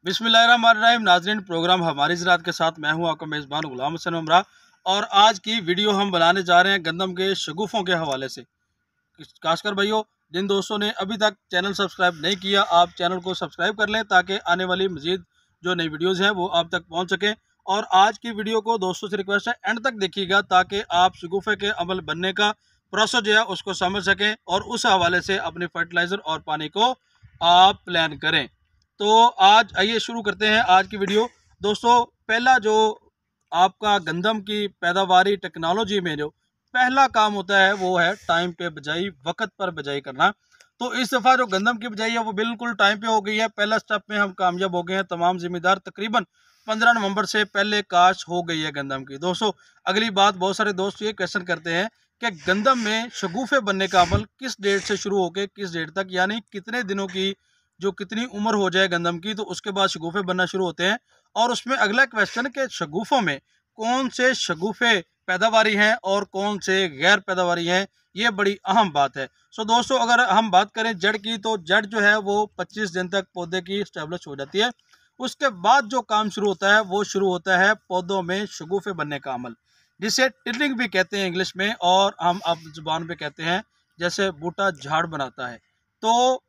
बिस्मिल्लाहिर्रहमानिर्रहीम। नाज़रीन, प्रोग्राम हमारी ज़राअत के साथ मैं हूं आपका मेज़बान गुलाम हसन उमरा। और आज की वीडियो हम बनाने जा रहे हैं गंदम के शगुफ़ों के हवाले से। खासकर भाइयों, जिन दोस्तों ने अभी तक चैनल सब्सक्राइब नहीं किया, आप चैनल को सब्सक्राइब कर लें ताकि आने वाली मज़ीद जो नई वीडियोज़ हैं वो आप तक पहुँच सकें। और आज की वीडियो को दोस्तों से रिक्वेस्ट है एंड तक देखिएगा ताकि आप शगुफ़े के अमल बनने का प्रोसेस जो है उसको समझ सकें और उस हवाले से अपने फर्टिलाइज़र और पानी को आप प्लान करें। तो आज आइए शुरू करते हैं आज की वीडियो। दोस्तों, पहला जो आपका गंदम की पैदावारी टेक्नोलॉजी में जो पहला काम होता है वो है टाइम पे बिजाई, वक्त पर बिजाई करना। तो इस दफ़ा जो गंदम की बिजाई है वो बिल्कुल टाइम पे हो गई है। पहला स्टेप में हम कामयाब हो गए हैं। तमाम जिम्मेदार तकरीबन 15 नवंबर से पहले काश हो गई है गंदम की। दोस्तों, अगली बात, बहुत सारे दोस्त ये क्वेश्चन करते हैं कि गंदम में शगुफे बनने का अमल किस डेट से शुरू होकर किस डेट तक, यानी कितने दिनों की जो कितनी उम्र हो जाए गंदम की तो उसके बाद शगुफे बनना शुरू होते हैं। और उसमें अगला क्वेश्चन के शगुफों में कौन से शगुफे पैदावारी हैं और कौन से गैर पैदावारी हैं, ये बड़ी अहम बात है। सो दोस्तों, अगर हम बात करें जड़ की तो जड़ जो है वो 25 दिन तक पौधे की स्टेब्लिश हो जाती है। उसके बाद जो काम शुरू होता है वो शुरू होता है पौधों में शगुफे बनने का अमल, जिसे टिलरिंग भी कहते हैं इंग्लिश में, और हम अब जुबान पे कहते हैं जैसे बूटा झाड़ बनाता है। तो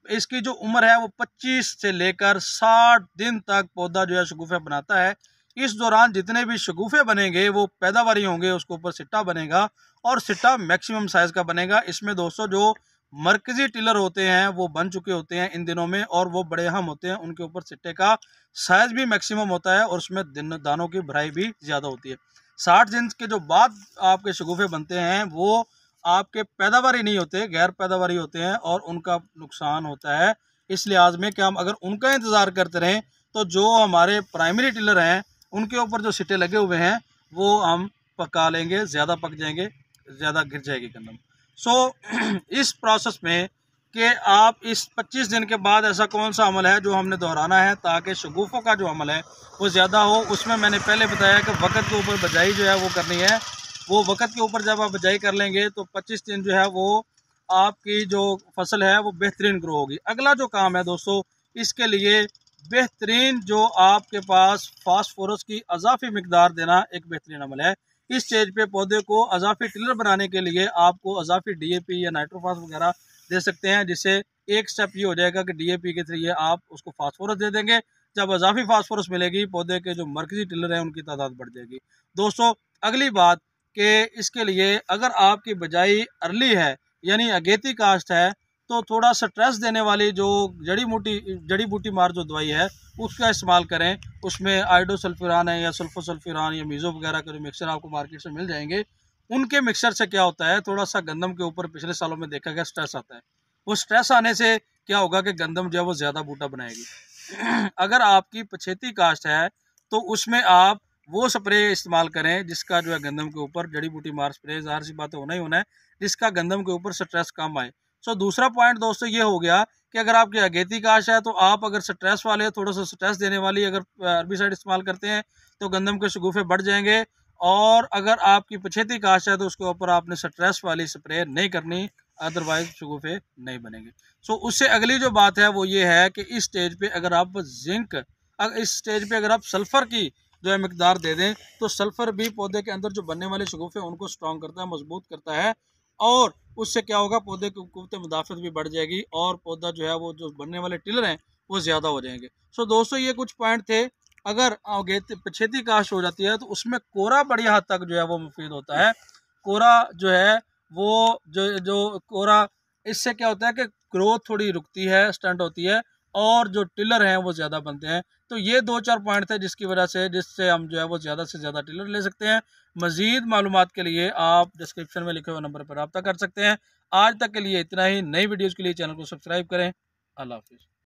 इसकी जो उम्र है वो 25 से लेकर 60 दिन तक पौधा जो है शगुफे बनाता है। इस दौरान जितने भी शगुफे बनेंगे वो पैदावारी होंगे, उसके ऊपर सिट्टा बनेगा और सिट्टा मैक्सिमम साइज का बनेगा। इसमें दोस्तों जो मरकजी टिलर होते हैं वो बन चुके होते हैं इन दिनों में और वो बड़े अहम होते हैं। उनके ऊपर सिट्टे का साइज भी मैक्सिमम होता है और उसमें दानों की भराई भी ज़्यादा होती है। 60 दिन के जो बाद आपके शगुफे बनते हैं वो आपके पैदावारी नहीं होते, गैर पैदावारी होते हैं और उनका नुकसान होता है। इस लिहाज में कि हम अगर उनका इंतज़ार करते रहें तो जो हमारे प्राइमरी टिलर हैं उनके ऊपर जो सिट्टे लगे हुए हैं वो हम पका लेंगे, ज़्यादा पक जाएंगे, ज़्यादा गिर जाएगी गंदम। इस प्रोसेस में कि आप इस 25 दिन के बाद ऐसा कौन सा अमल है जो हमने दोहराना है ताकि शगुफ़ों का जो अमल है वो ज़्यादा हो। उसमें मैंने पहले बताया कि वक़्त के ऊपर बजाई जो है वो करनी है। वो वक़्त के ऊपर जब आप बिजाई कर लेंगे तो 25 दिन जो है वो आपकी जो फसल है वो बेहतरीन ग्रो होगी। अगला जो काम है दोस्तों, इसके लिए बेहतरीन जो आपके पास फास्फोरस की अज़ाफ़ी मिकदार देना एक बेहतरीन अमल है। इस स्टेज पे पौधे को अज़ाफ़ी टिलर बनाने के लिए आपको अज़ाफ़ी DAP या नाइट्रोफास वगैरह दे सकते हैं, जिससे एक स्टेप ये हो जाएगा कि DAP के जरिए आप उसको फास्फोरस दे देंगे। जब अज़ाफ़ी फास्फोरस मिलेगी पौधे के जो मरकजी टिलर हैं उनकी तादाद बढ़ जाएगी। दोस्तों, अगली बात कि इसके लिए अगर आपकी बिजाई अर्ली है यानी अगेती काश्त है तो थोड़ा स्ट्रेस देने वाली जो जड़ी बूटी मार जो दवाई है उसका इस्तेमाल करें। उसमें आइडोसल्फिरान है या सल्फोसल्फिरान या मीज़ो वगैरह के जो मिक्सर आपको मार्केट से मिल जाएंगे, उनके मिक्सर से क्या होता है, थोड़ा सा गंदम के ऊपर पिछले सालों में देखा गया स्ट्रेस आता है। वो स्ट्रेस आने से क्या होगा कि गंदम जो है वो ज़्यादा बूटा बनाएगी। अगर आपकी पछेती काश्त है तो उसमें आप वो स्प्रे इस्तेमाल करें जिसका जो है गंदम के ऊपर, जड़ी बूटी मार स्प्रे ज़ाहिर सी बात होना ही होना है, जिसका गंदम के ऊपर स्ट्रेस कम आए। दूसरा पॉइंट दोस्तों ये हो गया कि अगर आपकी अगेती काश है तो आप अगर स्ट्रेस वाले, थोड़ा सा स्ट्रेस देने वाली अगर हर्बिसाइड इस्तेमाल करते हैं तो गंदम के शगुफे बढ़ जाएंगे। और अगर आपकी पछेती काश है तो उसके ऊपर आपने स्ट्रेस वाली स्प्रे नहीं करनी, अदरवाइज शगुफे नहीं बनेंगे। उससे अगली जो बात है वो ये है कि इस स्टेज पे अगर आप इस स्टेज पे अगर आप सल्फ़र की जो है मिकदार दे दें तो सल्फ़र भी पौधे के अंदर जो बनने वाले शगुफे उनको स्ट्रॉन्ग करता है, मजबूत करता है। और उससे क्या होगा, पौधे की क़ुव्वत मुदाफ़त भी बढ़ जाएगी और पौधा जो है वो जो बनने वाले टिलर हैं वो ज़्यादा हो जाएंगे। दोस्तों, ये कुछ पॉइंट थे। अगर पछेती काश हो जाती है तो उसमें कोरा बड़ी हद तक जो है वो मुफीद होता है। कोरा जो है वो जो कोरा, इससे क्या होता है कि ग्रोथ थोड़ी रुकती है, स्टंट होती है और जो टिलर हैं वो ज़्यादा बनते हैं। तो ये 2-4 पॉइंट थे जिससे हम जो है वो ज़्यादा से ज़्यादा टिलर ले सकते हैं। मज़ीद मालूमात के लिए आप डिस्क्रिप्शन में लिखे हुए नंबर पर रब्ता कर सकते हैं। आज तक के लिए इतना ही। नई वीडियोज़ के लिए चैनल को सब्सक्राइब करें। अल्लाह हाफ़िज़।